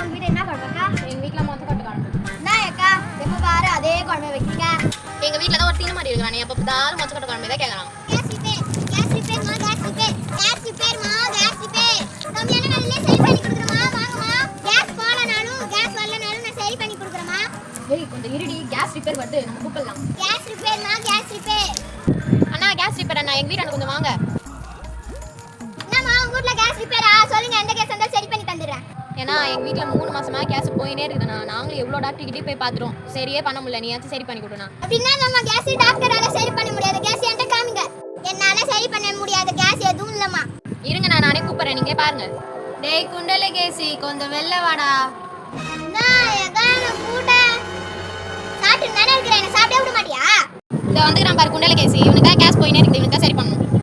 உங்க வீட்டு என்ன குழம்புக்கா? எங்க வீட்ல மொத்த கொட்டை குழம்பு. என்ன அக்கா எப்ப பாரு அதே குழம்பு வைக்கிறீங்க? எங்க வீட்ல தான் ஒரு தீனி மாதிரி இருக்கிறானே எப்ப பார்த்தாலும் மொத்த கொட்டை குழம்பு தான் கேக்குறான். கேஸ் ரிப்பேர் மா கேஸ் ரிப்பேர் நம்ம என்ன நல்ல சரி பண்ணி கொடுக்குறோமா வாங்கம்மா. கேஸ் போலனாலும் கேஸ் வரலனாலும் நான் சரி பண்ணி கொடுக்குறேம்மா. ஏய் கொஞ்சம் இருடி, கேஸ் ரிப்பேர் வருது, நம்ம கூப்பிடலாம். கேஸ் ரிப்பேர் அண்ணா கேஸ் ரிப்பேர் அண்ணா, எங்க வீட்டாண்ட கொஞ்சம் வாங்க. என்னம்மா உங்க வீட்ல கேஸ் ரிப்பேரா? சொல்லுங்க எந்த கேஸ் இருந்தாலும் சரி பண்ணி தந்துடுறேன். ஏன்னா எங்க வீட்ல 3 மாசமா கேஸ் போயினே இருக்குதுண்ணா. நாங்களும் எவ்வளவு டாக்டர் கிட்டே போய் பாத்துறோம், சரியே பண்ண முடியல. நீயாச்சும் சரி பண்ணி கொடுண்ணா. அப்படின்னா நம்ம கேஸ் டாக்டரால சரி பண்ண முடியாது. கேஸ் என்கிட்ட காமிங்க. என்னால சரி பண்ண முடியாது கேஸ் எதுவும் இல்லம்மா. இருங்க நானே கூப்பிடுறேன், நீங்க பாருங்க. டேய் குண்டல கேசி கொஞ்சம் வெளில வாடா. நான் எகான கூட சாப்பிட்டு தானே இருக்கிறேன், சாப்பிடவே விட மாட்டியா? இத வந்துக்கிறான் பாரு குண்டல கேசி, இவனுக்கு கேஸ் போயினே இருக்குது, இவனுக்கு சரி பண்ணணும்.